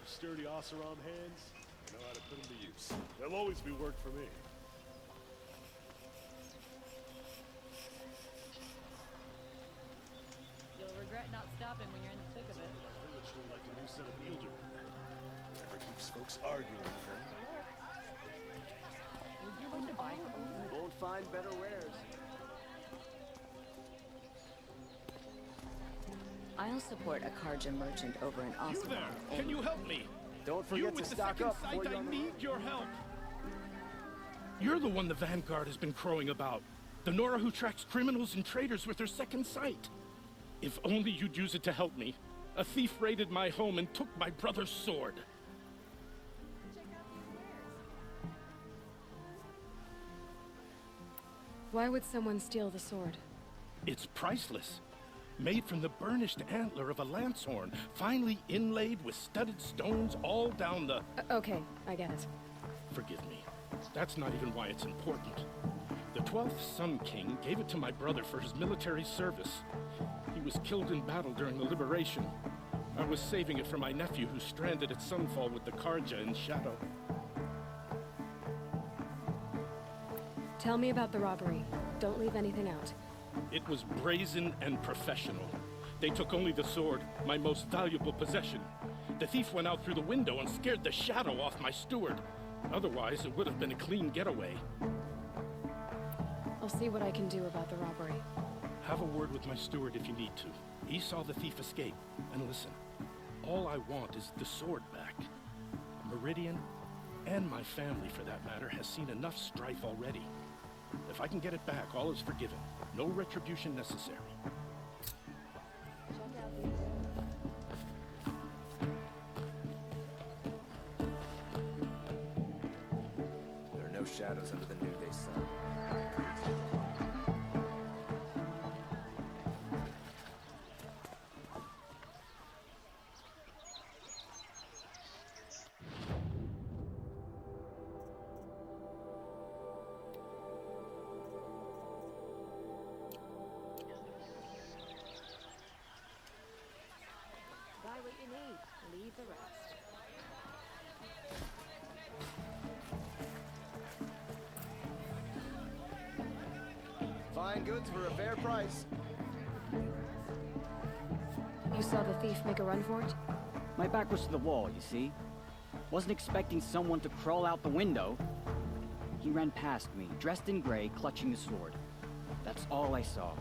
sturdy Oseram hands, I know how to put them to use. There'll always be work for me. You'll regret not stopping when you're in the thick of it. Literally like a new set of aldermen. Whatever keeps folks arguing with them. Would you like to buy something? Won't find better wares. I'll support a Karja merchant over an You Oseram. there! Can you help me? Don't You forget to with the stock second up sight, before I you need your help. You're the one the Vanguard has been crowing about. The Nora who tracks criminals and traitors with her second sight. If only you'd use it to help me. A thief raided my home and took my brother's sword. Why would someone steal the sword? It's priceless. Made from the burnished antler of a lancehorn, finely inlaid with studded stones all down the... Okay, I get it. Forgive me. That's not even why it's important. The 12th Sun King gave it to my brother for his military service. He was killed in battle during the liberation. I was saving it for my nephew who's stranded at Sunfall with the Karja in Shadow. Tell me about the robbery. Don't leave anything out. It was brazen and professional. They took only the sword, my most valuable possession. The thief went out through the window and scared the shadow off my steward. Otherwise, it would have been a clean getaway. I'll see what I can do about the robbery. Have a word with my steward if you need to. He saw the thief escape. And listen, all I want is the sword back. Meridian, and my family for that matter, has seen enough strife already. If I can get it back, all is forgiven. No retribution necessary. There are no shadows under the noonday sun. Buy what you need, leave the rest. Fine goods for a fair price. You saw the thief make a run for it? My back was to the wall, you see. Wasn't expecting someone to crawl out the window. He ran past me, dressed in gray, clutching a sword. That's all I saw.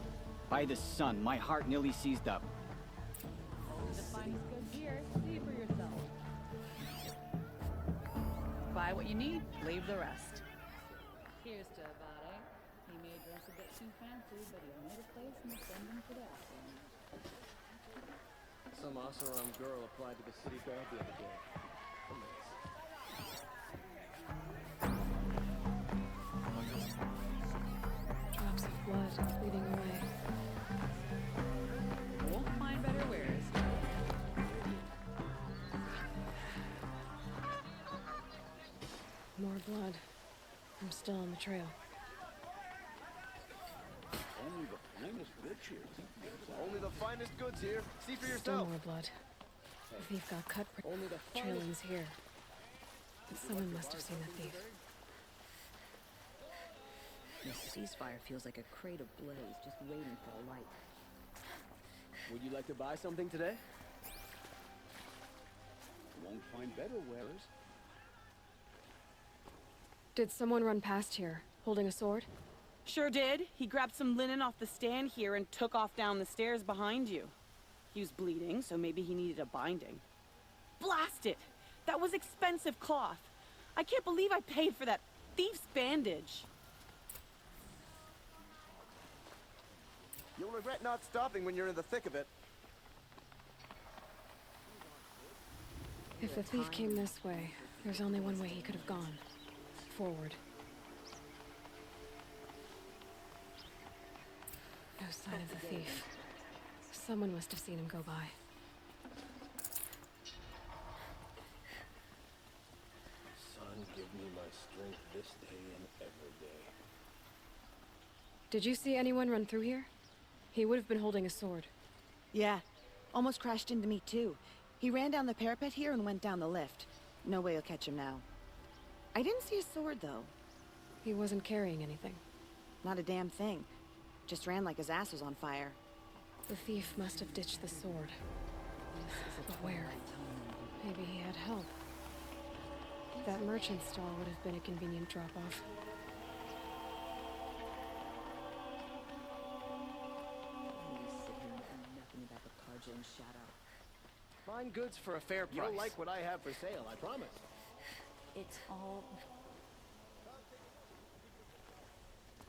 By the sun, my heart nearly seized up. The finest goods here. See for yourself. Buy what you need, leave the rest. Here's to a body. He may dress a bit too fancy, but he's made a place in the sending for that. Some Oseram girl applied to the city guard the other day. Drops of blood leading away. Won't find better wares. More blood. I'm still on the trail. Only the finest goods here. See for Still yourself. more blood. The thief got cut. Only the Trail ends here. But someone must have seen the thief. This ceasefire feels like a crate of blaze, just waiting for a light. Would you like to buy something today? Won't find better wearers. Did someone run past here, holding a sword? Sure did. He grabbed some linen off the stand here and took off down the stairs behind you. He was bleeding, so maybe he needed a binding. Blast it! That was expensive cloth. I can't believe I paid for that thief's bandage. You'll regret not stopping when you're in the thick of it. If the thief came this way, there's only one way he could have gone. Forward. No sign of the thief. Someone must have seen him go by. Son, give me my strength this day and every day. Did you see anyone run through here? He would have been holding a sword. Yeah, almost crashed into me too. He ran down the parapet here and went down the lift. No way you'll catch him now. I didn't see a sword, though. He wasn't carrying anything. Not a damn thing. Just ran like his ass was on fire. The thief must have ditched the sword. But where? Maybe he had help. That merchant stall would have been a convenient drop-off. Fine goods for a fair price. You don't like what I have for sale, I promise. It's all...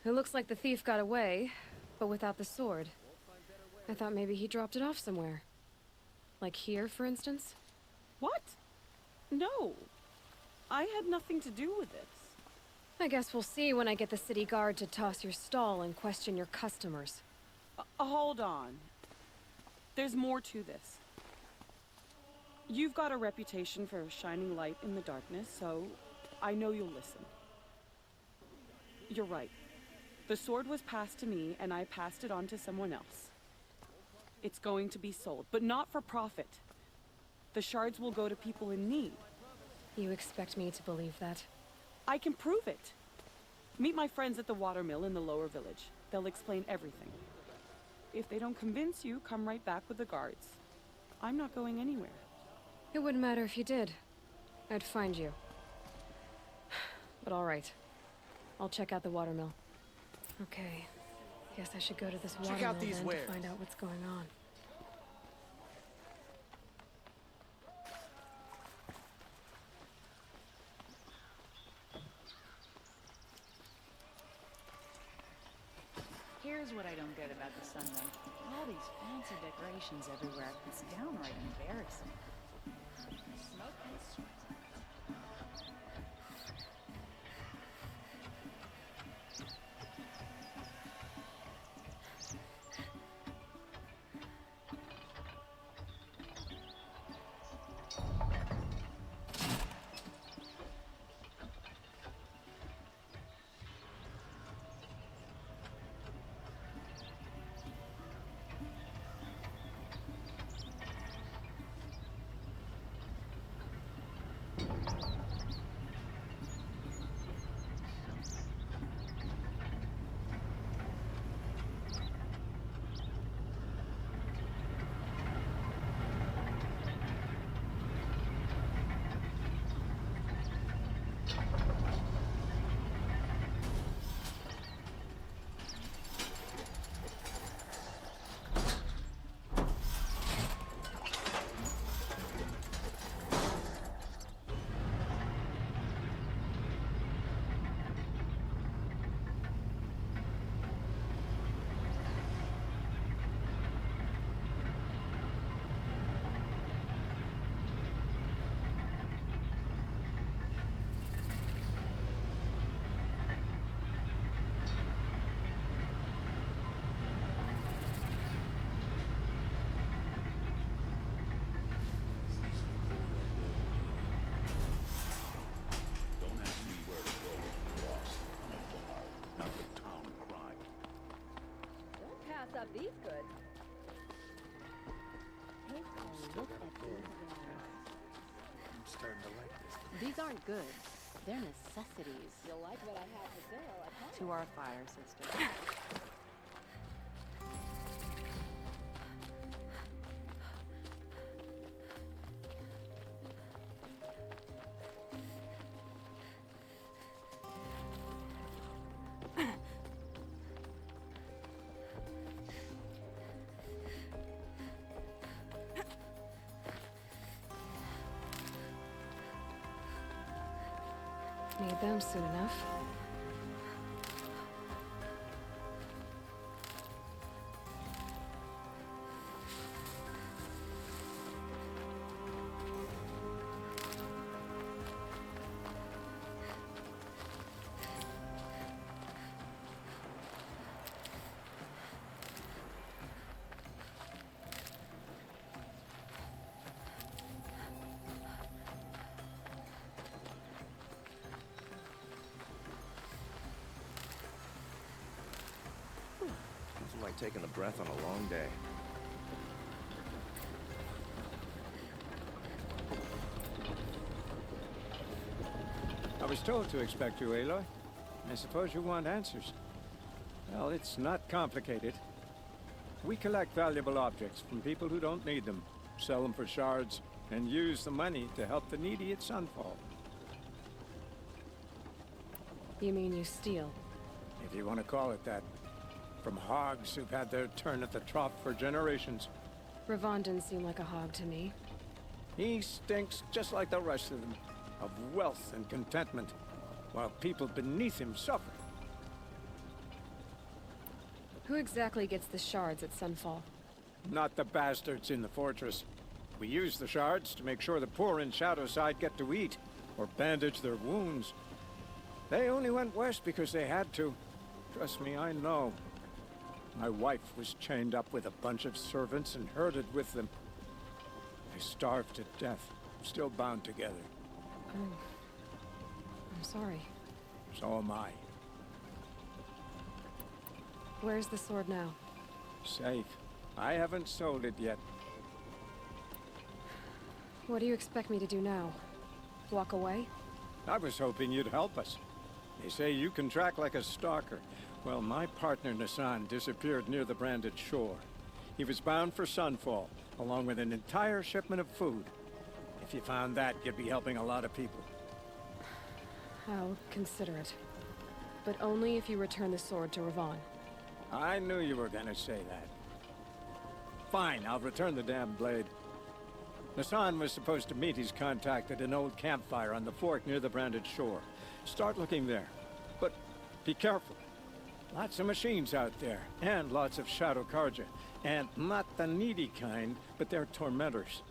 It looks like the thief got away, but without the sword. I thought maybe he dropped it off somewhere. Like here, for instance? What? No. I had nothing to do with this. I guess we'll see when I get the city guard to toss your stall and question your customers. Hold on. There's more to this. You've got a reputation for shining light in the darkness, so I know you'll listen. You're right. The sword was passed to me, and I passed it on to someone else. It's going to be sold, but not for profit. The shards will go to people in need. You expect me to believe that? I can prove it. Meet my friends at the watermill in the lower village. They'll explain everything. If they don't convince you, come right back with the guards. I'm not going anywhere. It wouldn't matter if you did. I'd find you. But all right. I'll check out the watermill. Okay. Guess I should go to this watermill out these then wares. to find out what's going on. Here's what I don't get about the Sunday. All these fancy decorations everywhere. It's downright embarrassing. Smoke and sweat. Don't ask me where to go with the lost. I'm a bar, not the town crime. Don't pass up these goods. Take a look at these wares. I'm starting to like this. These aren't goods. They're necessities. You'll like what I have for sale, I promise. To our fire system. Need them soon enough. Nothing like taking a breath on a long day. was told to expect you, Aloy. I suppose you want answers. Well, it's not complicated. We collect valuable objects from people who don't need them, sell them for shards, and use the money to help the needy at Sunfall. You mean you steal? If you want to call it that. From hogs who've had their turn at the trough for generations. Ravon didn't seem like a hog to me. He stinks just like the rest of them, of wealth and contentment, while people beneath him suffer. Who exactly gets the shards at Sunfall? Not the bastards in the fortress. We use the shards to make sure the poor in Shadowside get to eat, or bandage their wounds. They only went west because they had to. Trust me, I know. My wife was chained up with a bunch of servants and herded with them. They starved to death, still bound together. I'm sorry. So am I. Where's the sword now? Safe. I haven't sold it yet. What do you expect me to do now? Walk away? I was hoping you'd help us. They say you can track like a stalker. Well, my partner Nassan disappeared near the branded shore. He was bound for Sunfall, along with an entire shipment of food. If you found that, you'd be helping a lot of people. I'll consider it. But only if you return the sword to Ravon. I knew you were gonna say that. Fine, I'll return the damn blade. Nassan was supposed to meet his contact at an old campfire on the fork near the branded shore. Start looking there. But be careful. Lots of machines out there, and lots of Shadow Karja. And not the needy kind, but they're tormentors.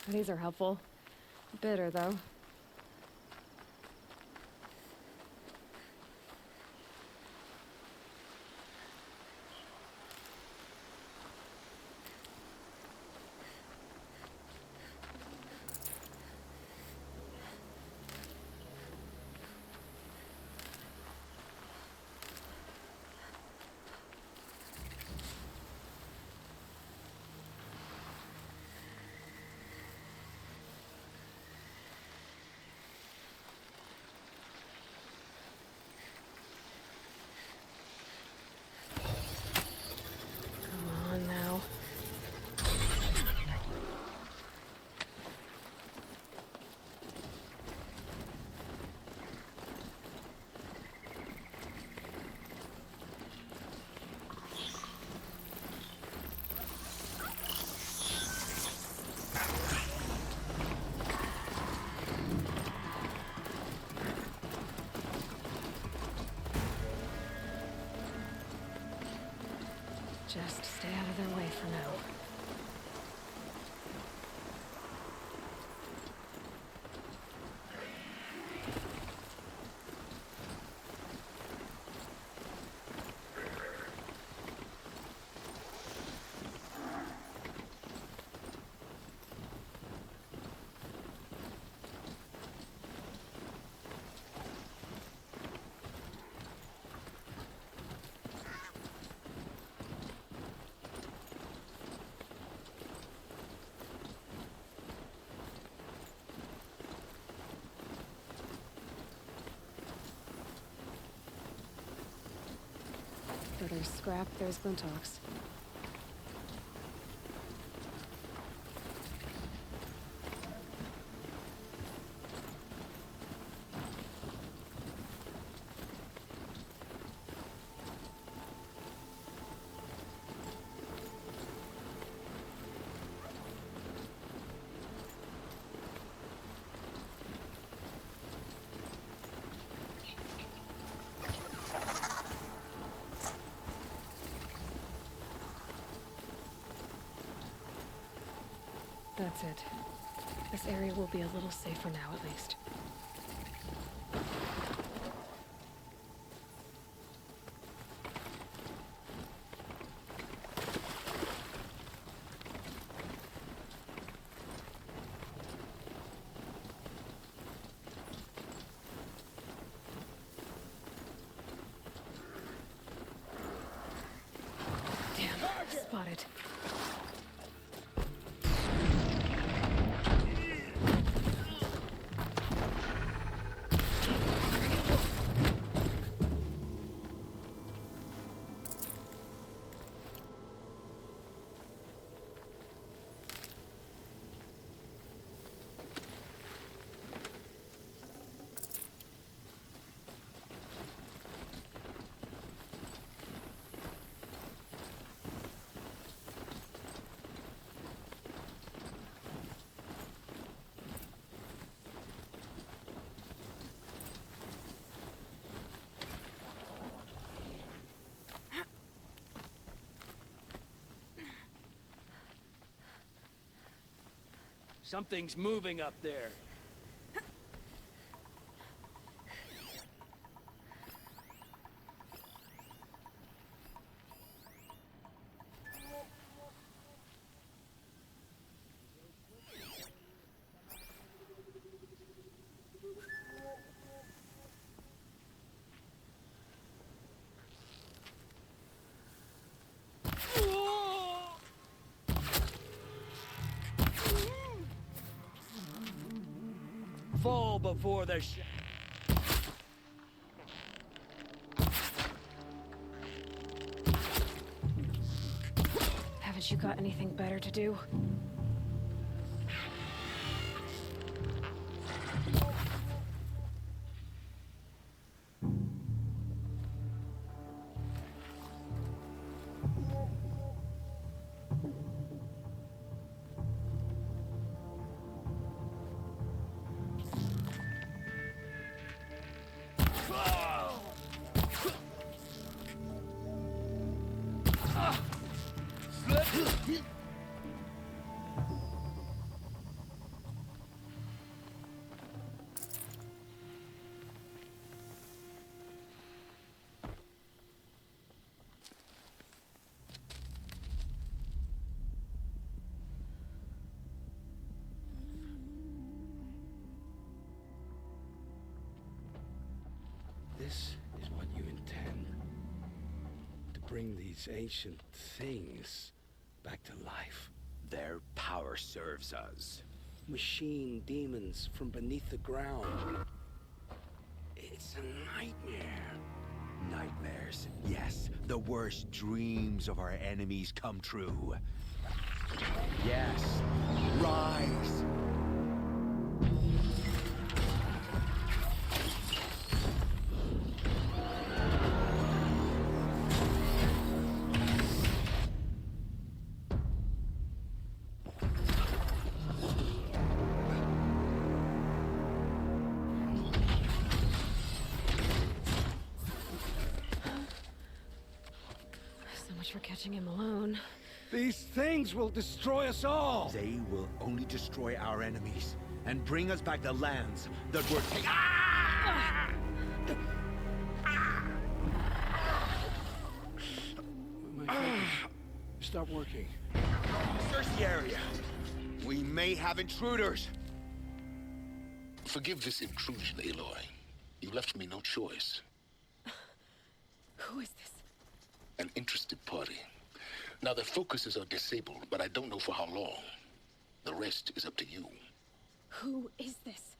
These are helpful. Bitter, though. Now. Just stay out of their way for now. Where there's scrap, there's Glintox. That's it. This area will be a little safer now, at least. Damn, spotted. Something's moving up there. Fall before the Haven't you got anything better to do? This is what you intend. To bring these ancient things back to life. Their power serves us. Machine demons from beneath the ground. It's a nightmare. Nightmares, yes. The worst dreams of our enemies come true. Yes. Rise! For catching him alone. These things will destroy us all! They will only destroy our enemies and bring us back the lands that were taken. Ah! My focus stopped working. Search the area. We may have intruders. Forgive this intrusion, Aloy. You left me no choice. Who is this? An interested party. Now, their focuses are disabled, but I don't know for how long. The rest is up to you. Who is this?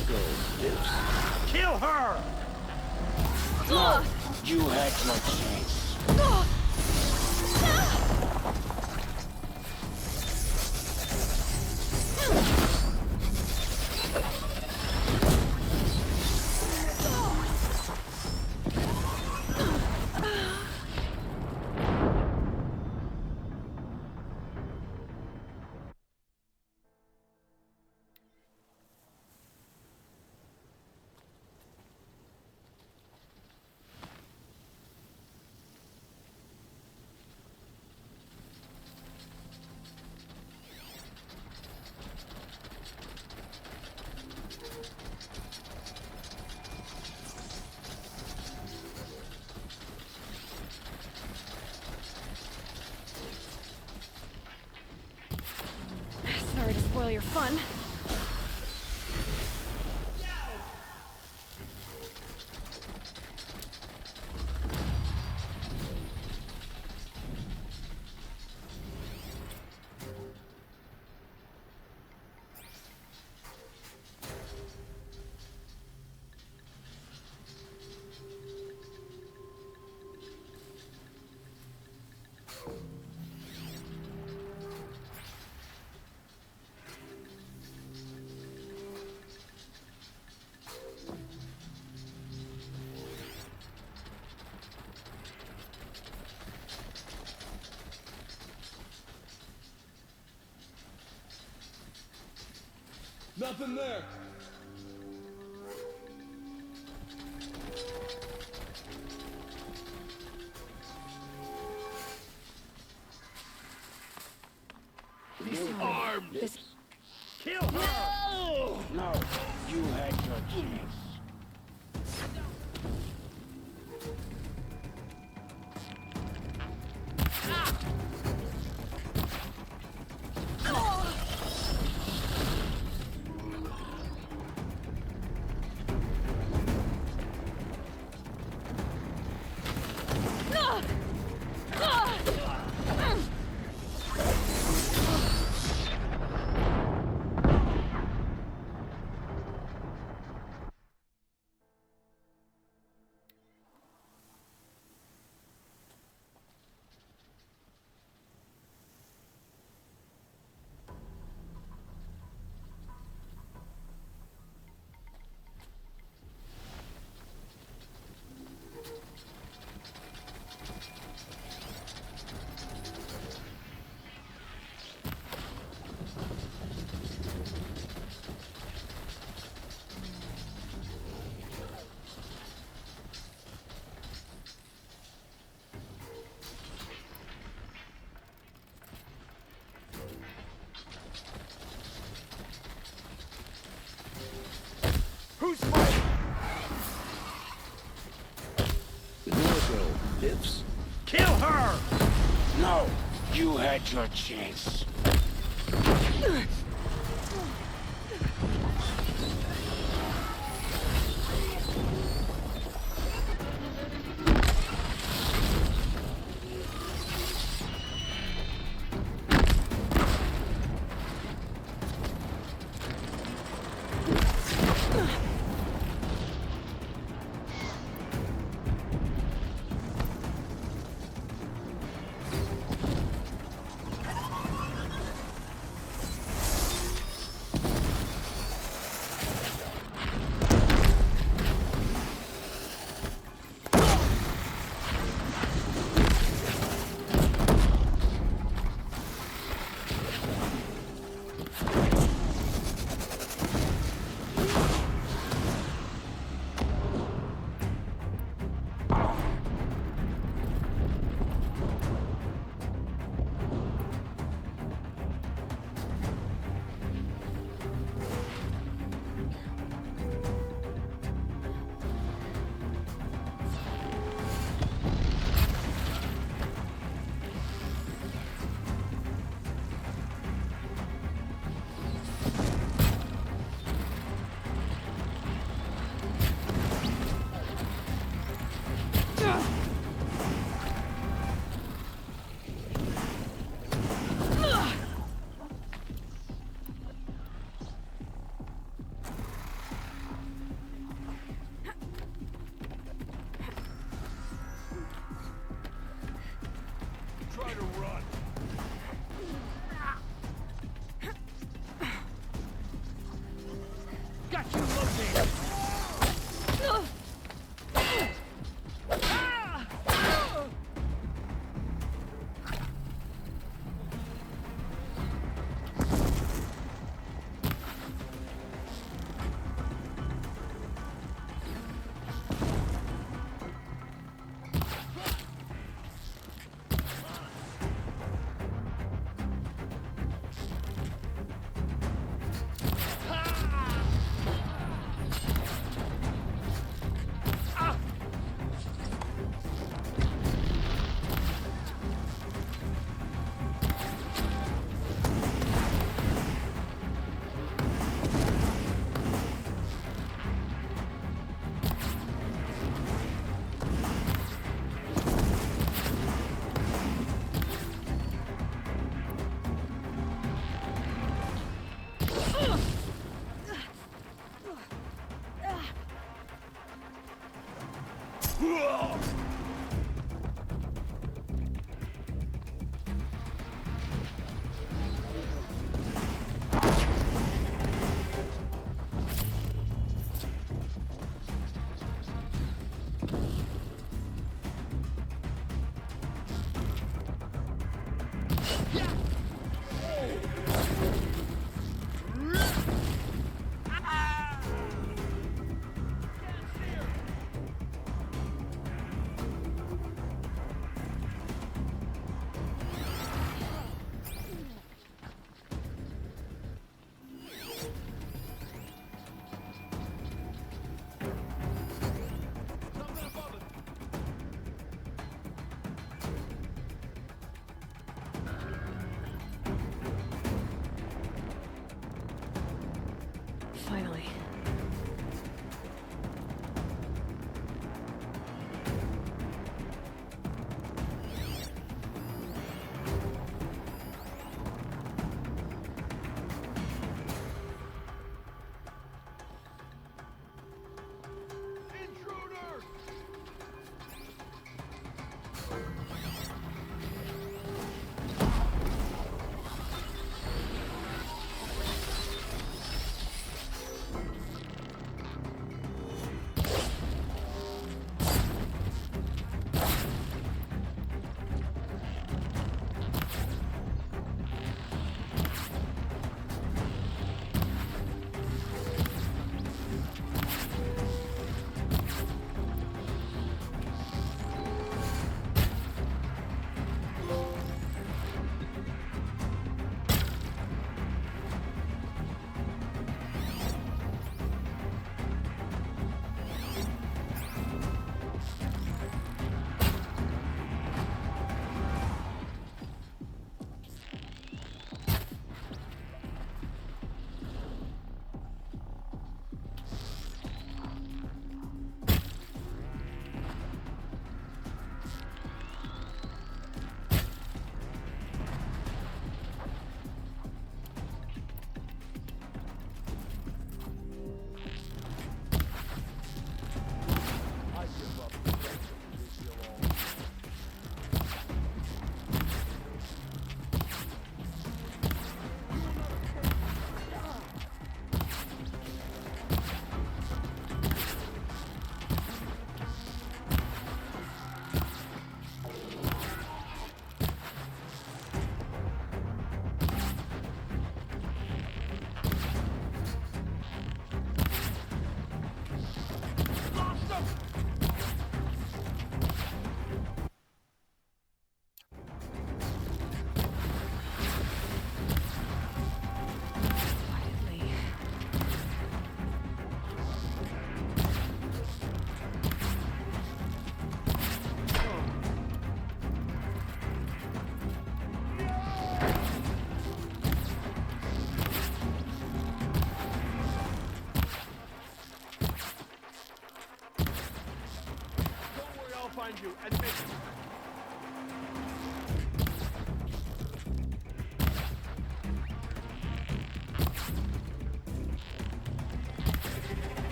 go, Lips. Kill her! No, you had your chance. Sorry to spoil your fun. Nothing there. This... Kill her! No, you had your chance. Who's fighting? Go, Lips. Kill her! No, you had your chance.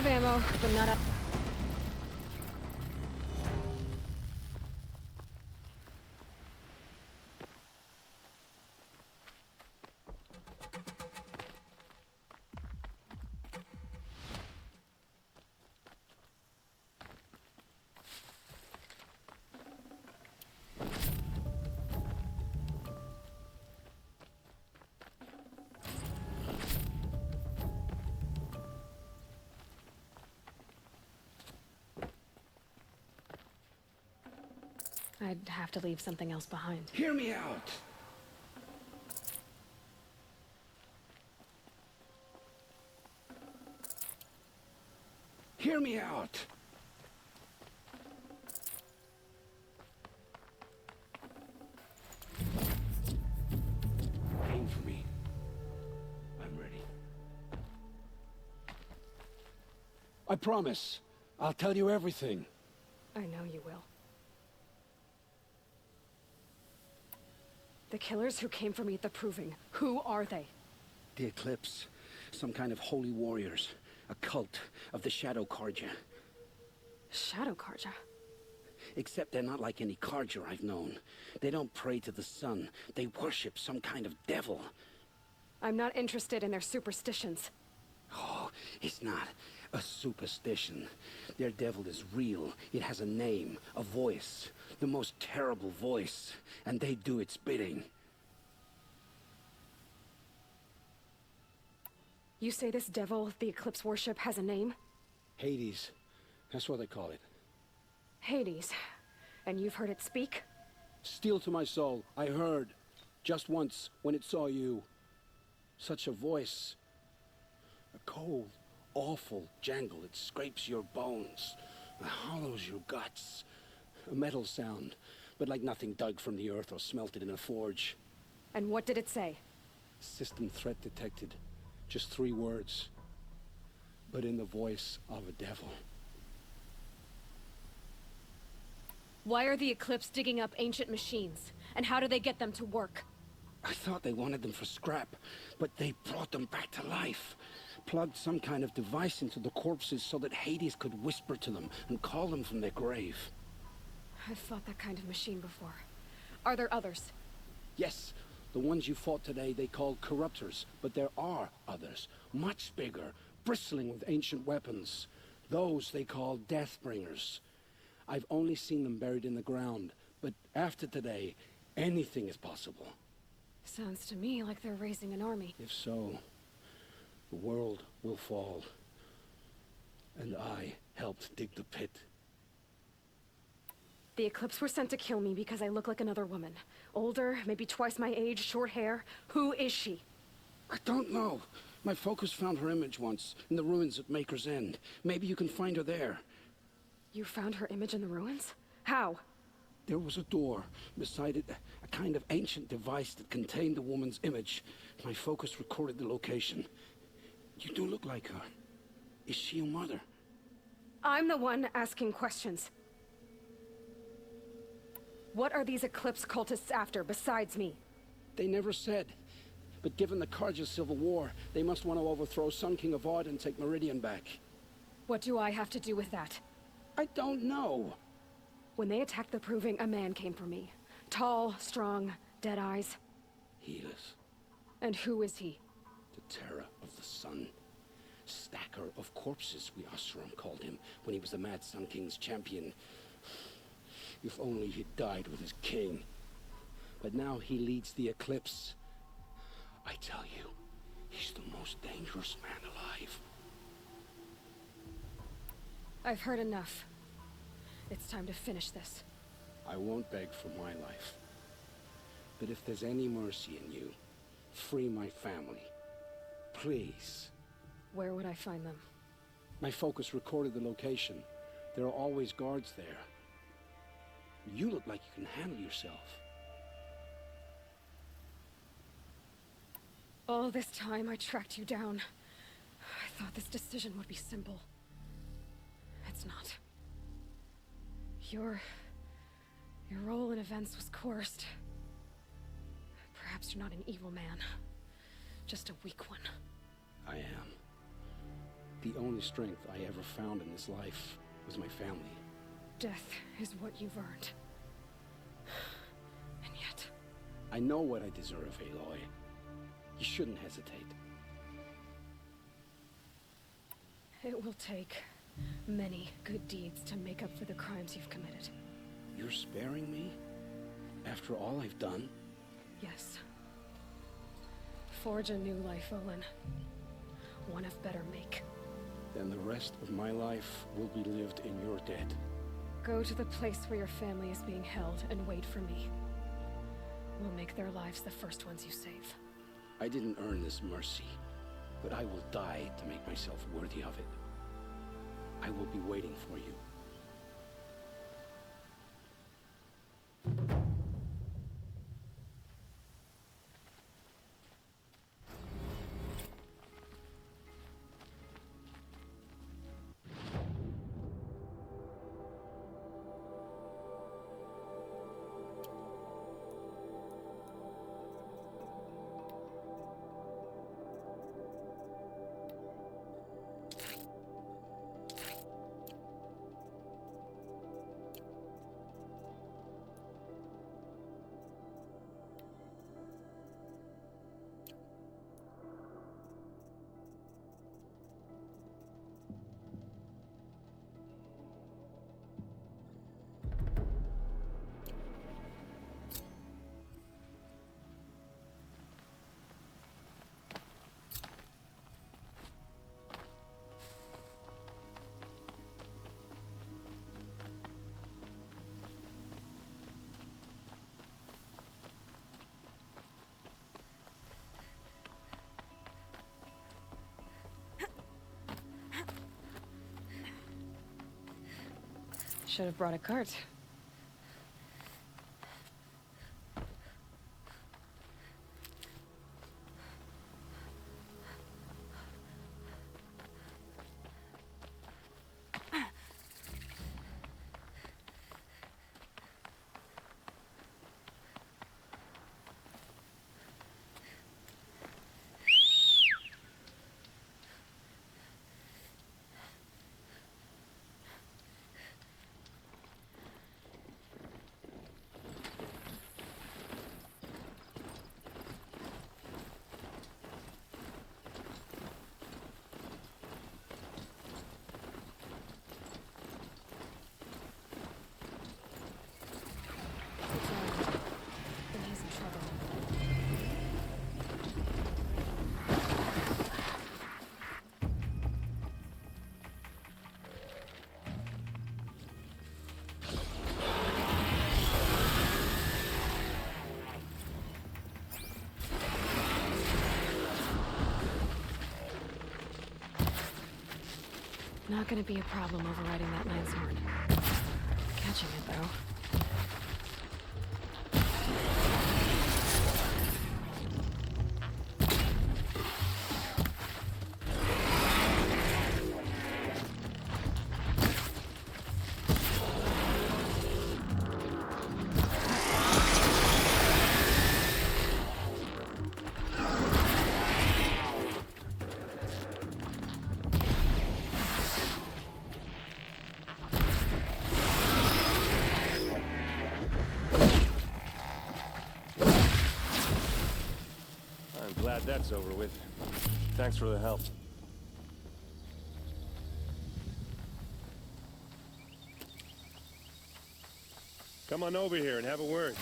of ammo, but not up. I'd have to leave something else behind. Hear me out. Hear me out. Aim for me. I'm ready. I promise. I'll tell you everything. I know you will. The killers who came for me at the Proving, who are they? The Eclipse. Some kind of holy warriors. A cult of the Shadow Carja. Shadow Carja? Except they're not like any Carja I've known. They don't pray to the sun. They worship some kind of devil. I'm not interested in their superstitions. Oh, it's not a superstition. Their devil is real. It has a name, a voice. The most terrible voice. And they do its bidding. You say this devil the Eclipse worship has a name? Hades. That's what they call it. Hades. And you've heard it speak? Steel to my soul. I heard. Just once, when it saw you. Such a voice. A cold, awful jangle. It scrapes your bones. It hollows your guts. A metal sound, but like nothing dug from the earth or smelted in a forge. And what did it say? System threat detected. Just 3 words. But in the voice of a devil. Why are the Eclipse digging up ancient machines? And how do they get them to work? I thought they wanted them for scrap, but they brought them back to life. Plugged some kind of device into the corpses so that Hades could whisper to them and call them from their grave. I've fought that kind of machine before. Are there others? Yes, the ones you fought today they called corruptors, but there are others, much bigger, bristling with ancient weapons. Those they call Deathbringers. I've only seen them buried in the ground, but after today, anything is possible. Sounds to me like they're raising an army. If so, the world will fall. And I helped dig the pit. The Eclipse were sent to kill me because I look like another woman. Older, maybe twice my age, short hair. Who is she? I don't know. My focus found her image once, in the ruins at Maker's End. Maybe you can find her there. You found her image in the ruins? How? There was a door. Beside it, a kind of ancient device that contained the woman's image. My focus recorded the location. You do look like her. Is she your mother? I'm the one asking questions. What are these Eclipse cultists after, besides me? They never said. But given the Carja civil war, they must want to overthrow Sun King of Odd and take Meridian back. What do I have to do with that? I don't know. When they attacked the Proving, a man came for me. Tall, strong, dead eyes. Healers. And who is he? The terror of the sun. Stacker of corpses, we Oseram called him, when he was the Mad Sun King's champion. If only he'd died with his king. But now he leads the Eclipse. I tell you, he's the most dangerous man alive. I've heard enough. It's time to finish this. I won't beg for my life. But if there's any mercy in you, free my family. Please. Where would I find them? My focus recorded the location. There are always guards there. You look like you can handle yourself. All this time I tracked you down. I thought this decision would be simple. It's not. Your role in events was coerced. Perhaps you're not an evil man. Just a weak one. I am. the only strength I ever found in this life was my family. Death is what you've earned. And yet... I know what I deserve, Aloy. You shouldn't hesitate. It will take many good deeds to make up for the crimes you've committed. You're sparing me? After all I've done? Yes. Forge a new life, Olin. One of better make. Then the rest of my life will be lived in your debt. Go to the place where your family is being held and wait for me. We'll make their lives the first ones you save. I didn't earn this mercy, but I will die to make myself worthy of it. I will be waiting for you. Should have brought a cart. Not gonna be a problem overriding that lance horn. Catching it, though. Glad that's over with. Thanks for the help. Come on over here and have a word.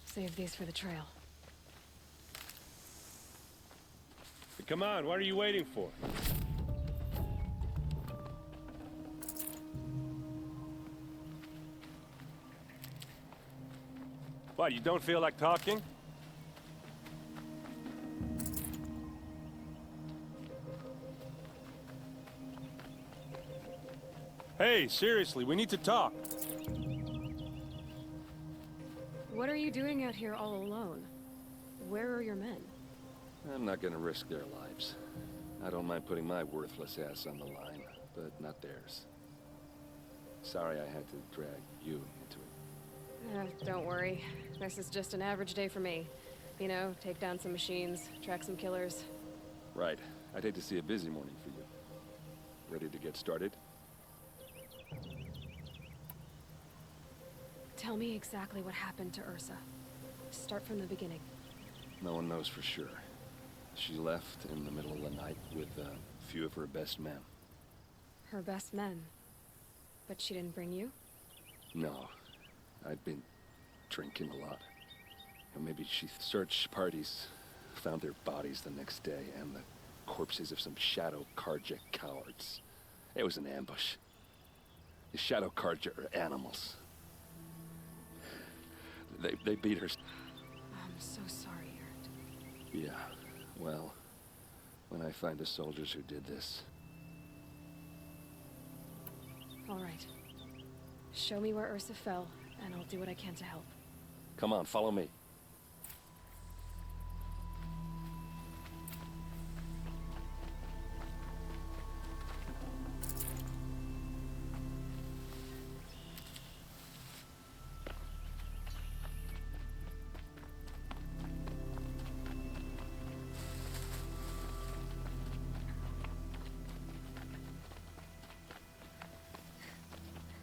Save these for the trail. Come on, what are you waiting for? What, you don't feel like talking? Hey, seriously, we need to talk. What are you doing out here all alone? Where are your men? I'm not gonna risk their lives. I don't mind putting my worthless ass on the line, but not theirs. Sorry I had to drag you into it. Don't worry. This is just an average day for me. You know, take down some machines, track some killers. Right. I'd hate to see a busy morning for you. Ready to get started? Tell me exactly what happened to Ursa. Start from the beginning. No one knows for sure. She left in the middle of the night with a few of her best men. Her best men? But she didn't bring you? No. I'd been drinking a lot. Or maybe she search parties, found their bodies the next day, and the corpses of some Shadow Karja cowards. It was an ambush. The Shadow Karja are animals. They beat her. I'm so sorry, Ert. Yeah, well, when I find the soldiers who did this. All right. Show me where Ursa fell, and I'll do what I can to help. Come on, follow me.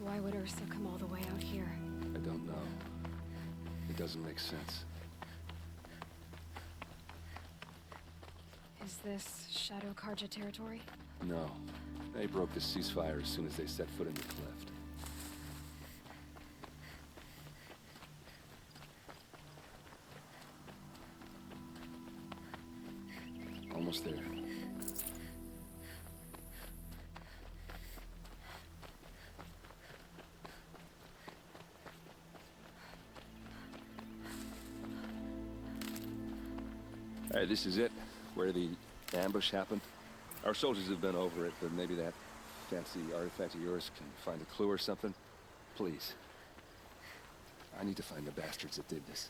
Why would Ursa come all the way out here? I don't know. It doesn't make sense. Is this Shadow Karja territory? No. They broke the ceasefire as soon as they set foot in the cleft. Almost there. All right, this is it, where the ambush happened. Our soldiers have been over it, but maybe that fancy artifact of yours can find a clue or something. Please. I need to find the bastards that did this.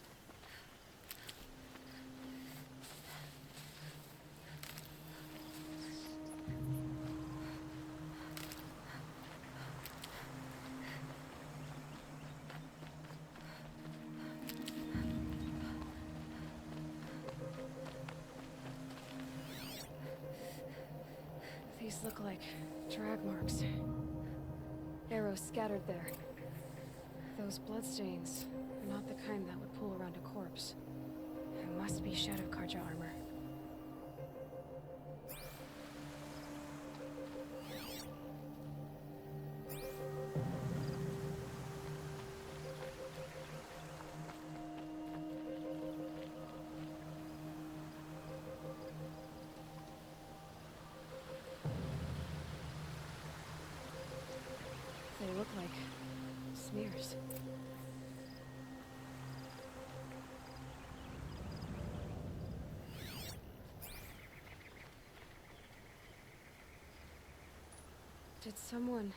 These look like drag marks. Arrows scattered there. Those bloodstains are not the kind that would pull around a corpse. It must be Shadow Karja armor. They look like smears. Did someone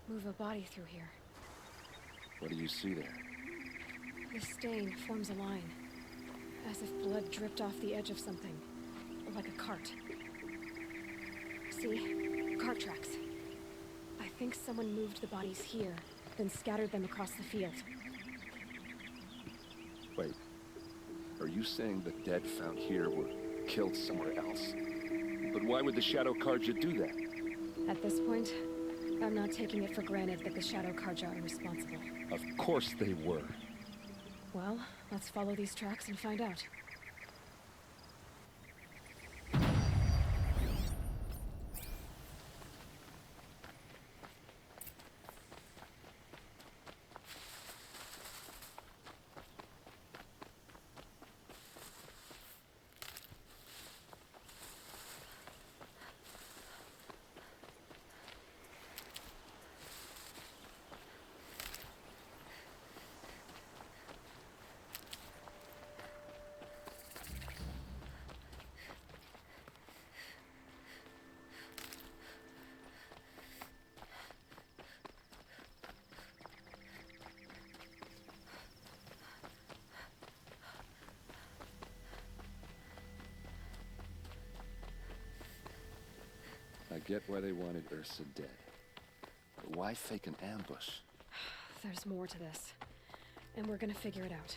move a body through here? What do you see there? The stain forms a line, as if blood dripped off the edge of something, like a cart. See? Cart tracks. I think someone moved the bodies here, then scattered them across the field. Wait. Are you saying the dead found here were killed somewhere else? But why would the Shadow Karja do that? At this point, I'm not taking it for granted that the Shadow Karja are responsible. Of course they were. Well, let's follow these tracks and find out. I get why they wanted Ursa dead. But why fake an ambush? There's more to this, and we're gonna figure it out.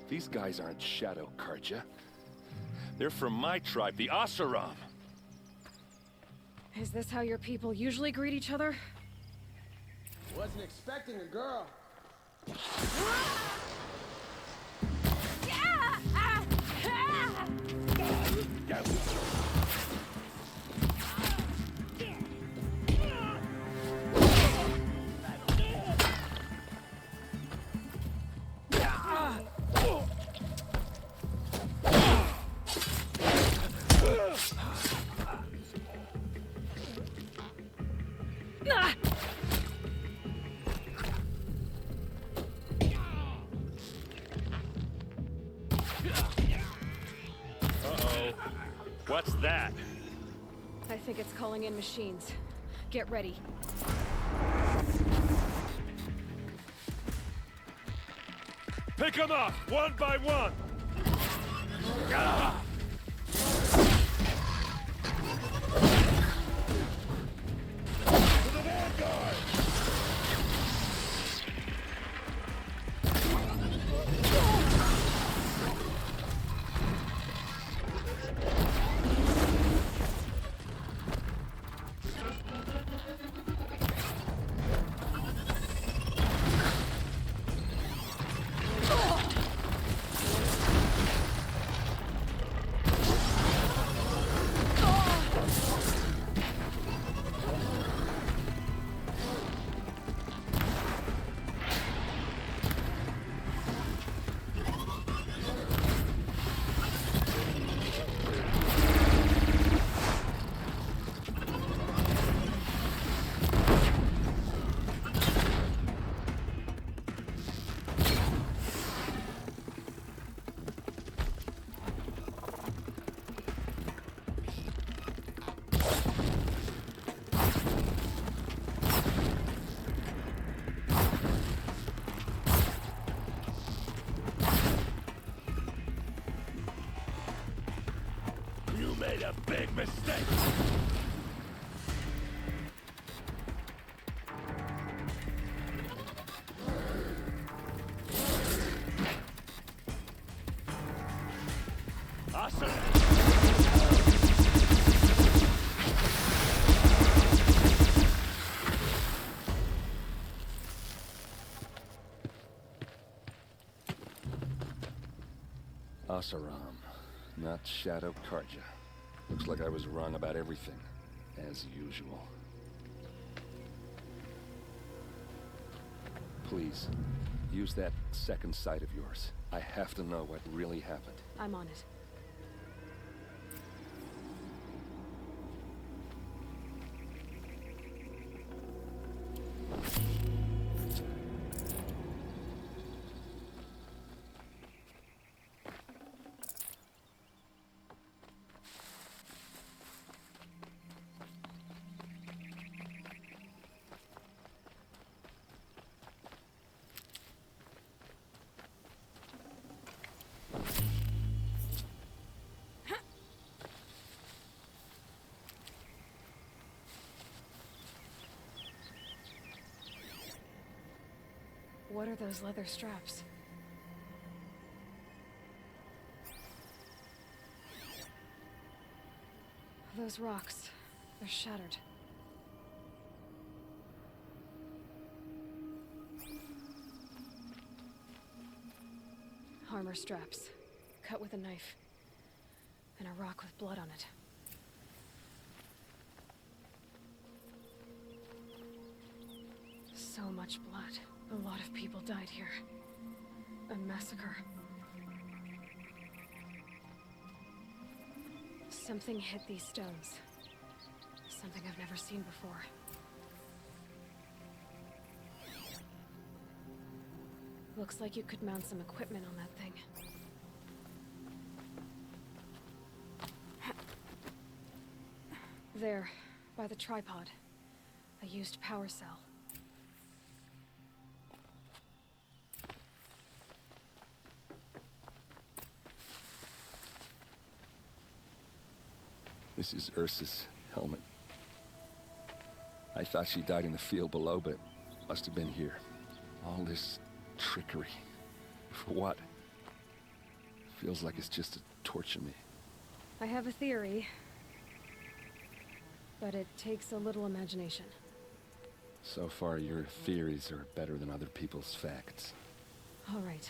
These guys aren't Shadow Karja. They're from my tribe, the Oseram. Is this how your people usually greet each other? Wasn't expecting a girl. What's that? I think it's calling in machines. Get ready. Pick them up, one by one! Made a big mistake! Awesome! Oseram, not Shadow Karja. Looks like I was wrong about everything, as usual. Please, use that second sight of yours. I have to know what really happened. I'm on it. What are those leather straps? Those rocks, they're shattered. Armor straps, cut with a knife, and a rock with blood on it. So much blood. A lot of people died here. A massacre. Something hit these stones. Something I've never seen before. Looks like you could mount some equipment on that thing. There, by the tripod. A used power cell. This is Ursa's helmet. I thought she died in the field below, but must have been here. All this trickery. For what? Feels like it's just to torture me. I have a theory, but it takes a little imagination. So far, your theories are better than other people's facts. All right.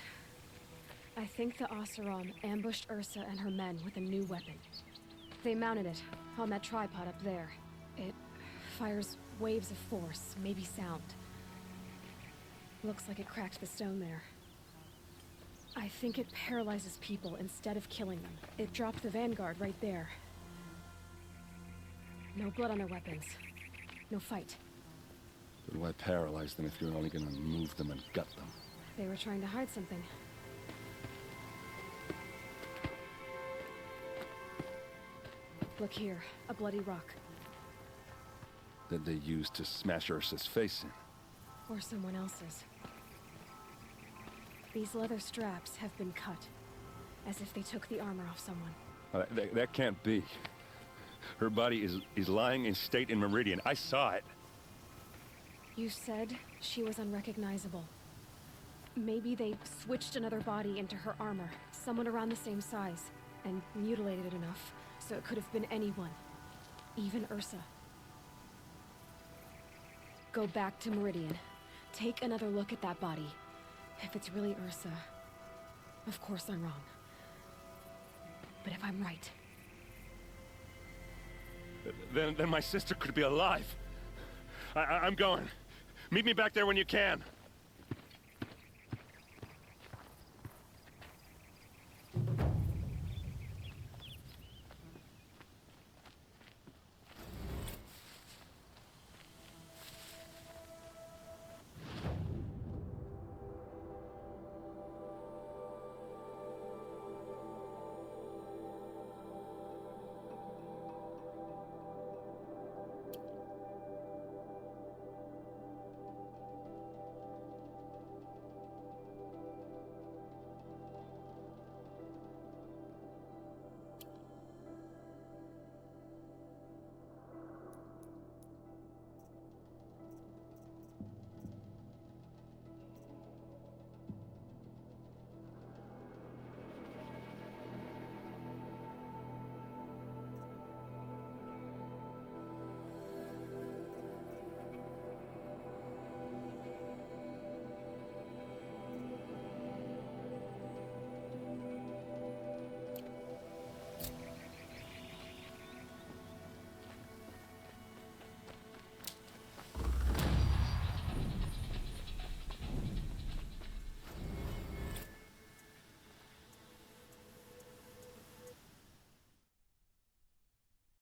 I think the Oseram ambushed Ursa and her men with a new weapon. They mounted it on that tripod up there. It fires waves of force, maybe sound. Looks like it cracked the stone there. I think it paralyzes people instead of killing them. It dropped the vanguard right there. No blood on their weapons. No fight. But why paralyze them if you're only gonna move them and gut them? They were trying to hide something. Look here, a bloody rock. That they used to smash Ursa's face in. Or someone else's. These leather straps have been cut, as if they took the armor off someone. That can't be. Her body is lying in state in Meridian. I saw it. You said she was unrecognizable. Maybe they switched another body into her armor, someone around the same size, and mutilated it enough, so it could have been anyone. Even Ursa. Go back to Meridian. Take another look at that body. If it's really Ursa, of course I'm wrong. But if I'm right... Then my sister could be alive. I'm going. Meet me back there when you can.